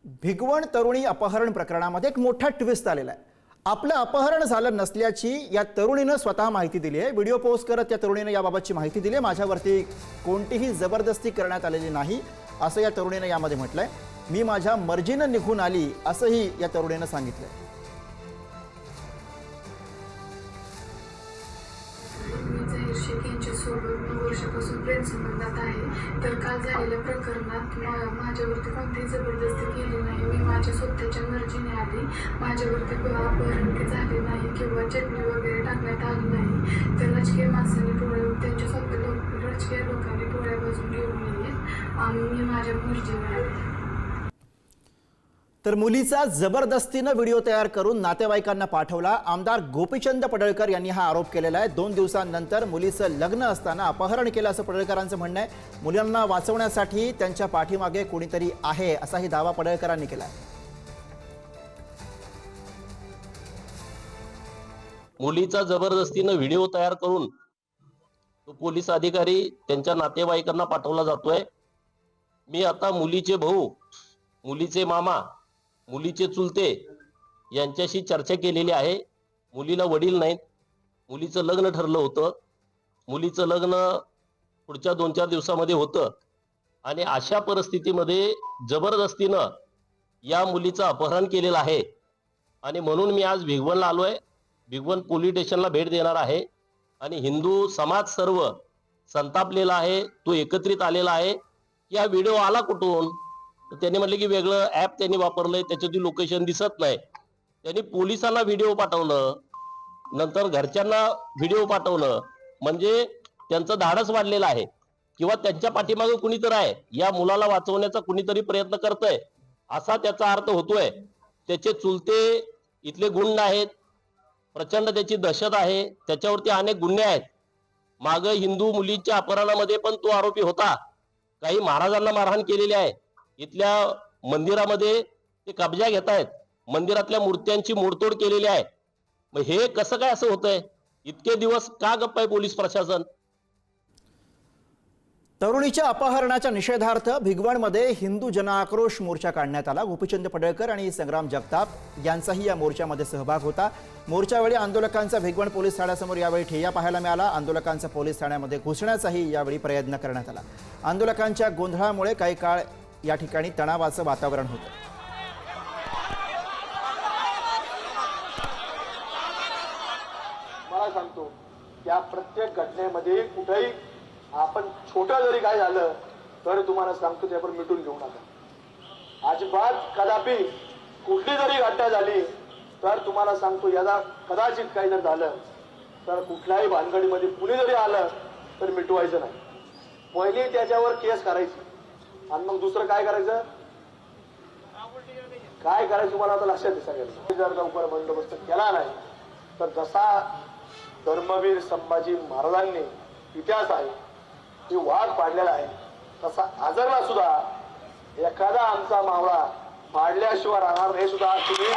भिगवण तरुणी अपहरण प्रकरणामध्ये एक मोठा ट्विस्ट आलेला आहे। आपलं अपहरण झालं नसल्याची या तरुणीनं स्वतः माहिती दिली आहे। व्हिडिओ पोस्ट करत त्या तरुणीनं याबाबतची माहिती दिली आहे। माझ्यावरती कोणतीही जबरदस्ती करण्यात आलेली नाही असं या तरुणीनं यामध्ये म्हटलंय। मी माझ्या मर्जीनं निघून आली असंही या तरुणीनं सांगितलंय। वर्षापासून प्रेम संबंधात आहे, तर काल झालेल्या प्रकरणात माझ्यावरती कोणतीही जबरदस्ती केली नाही। मी माझ्या स्वतःच्या मर्जीने आली। माझ्यावरती अपहरण झाले नाही किंवा चटणी वगैरे टाकण्यात आली नाही। तर राजकीय माणसांनी टोळ्या त्यांच्या स्वतः राजकीय लोकांनी टोळ्या बाजून घेऊन येईल आणि मी माझ्या मर्जीने आले। तर मुलीचा जबरदस्तीने व्हिडिओ तयार करून नातेवाईकांना पाठवला। आमदार गोपीचंद पडळकर यांनी हा आरोप केलेला आहे। 2 दिवसांनंतर मुलीचं लग्न असताना अपहरण केलं असं पडळकरांचं म्हणणं आहे। मुलांना वाचवण्यासाठी त्यांच्या पाठीमागे कोणीतरी आहे असाही दावा पडळकरांनी केला आहे। मुलीचा जबरदस्तीने व्हिडिओ तयार करून तो पोलीस अधिकारी त्यांच्या नातेवाईकांना पाठवला जातोय। मी आता मुलीचे भाऊ, मुलीचे मामा, मुलीचे चुलते यांच्याशी चर्चा केलेली आहे। मुलीला वडील नाहीत। मुलीचं लग्न ठरलं होतं। मुलीचं लग्न पुढच्या 2-4 दिवसामध्ये होतं आणि अशा परिस्थितीमध्ये जबरदस्तीनं या मुलीचं अपहरण केलेलं आहे आणि म्हणून मी आज भिगवणला आलोय। भिगवण पोलीस स्टेशनला भेट देणार आहे आणि हिंदू समाज सर्व संतापलेला आहे। तो एकत्रित आलेला आहे। या व्हिडिओ आला कुठून? त्यांनी म्हटले की वेगळं ॲप त्यांनी वापरलंय, त्याच्याची लोकेशन दिसत नाही। त्यांनी पोलिसांना व्हिडिओ पाठवलं, नंतर घरच्यांना व्हिडिओ पाठवलं, म्हणजे त्यांचं धाडस वाढलेलं आहे किंवा त्यांच्या पाठीमागे कुणीतरी आहे, या मुलाला वाचवण्याचा कुणीतरी प्रयत्न करतंय असा त्याचा अर्थ होतोय। त्याचे चुलते इथले गुंड आहेत, प्रचंड त्याची दहशत आहे, त्याच्यावरती अनेक गुन्हे आहेत। माग हिंदू मुलीच्या अपहरणामध्ये पण तो आरोपी होता। काही महाराजांना मारहाण केलेली आहे। इथल्या मंदिरामध्ये ते कब्जा घेत आहेत, मंदिरातल्या मूर्त्यांची मोडतोड केलेली आहे। मग हे कसं काय असं होतंय? इतके दिवस का गप्प आहे पोलीस प्रशासन? तरुणीच्या अपहरणाच्या निषेधार्थ भिगवणमध्ये हिंदू जनआक्रोश मोर्चा काढण्यात आला। गोपीचंद पडळकर आणि संग्राम जगताप यांचाही या मोर्चामध्ये सहभाग होता। मोर्चावेळी आंदोलकांचा भिगवण पोलीस ठाण्यासमोर यावेळी ठिय्या पाहायला मिळाला। आंदोलकांचा पोलीस ठाण्यामध्ये घुसण्याचाही यावेळी प्रयत्न करण्यात आला। आंदोलकांच्या गोंधळामुळे काही काळ या ठिकाणी तणावाचं वातावरण होतं। मला सांगतो या प्रत्येक घटनेमध्ये कुठेही आपण छोटं जरी काय झालं तर तुम्हाला सांगतो ते आपण मिटून घेऊ नका। अजिबात कदापि कुठली जरी घटना झाली तर तुम्हाला सांगतो याला कदाचित काही जर झालं तर कुठल्याही भानगडीमध्ये कुणी जरी आलं तर मिटवायचं नाही। पहिली त्याच्यावर केस करायची आणि मग दुसरं काय करायचं तुम्हाला आता लक्षात सगळ्यांना। जर लवकर बंदोबस्त केला नाही तर जसा धर्मवीर संभाजी महाराजांनी इतिहास आहे ती वाट पाडलेला आहे, तसा आजरला सुद्धा एखादा आमचा मावळा पाडल्याशिवाय राहणार हे सुद्धा तुम्ही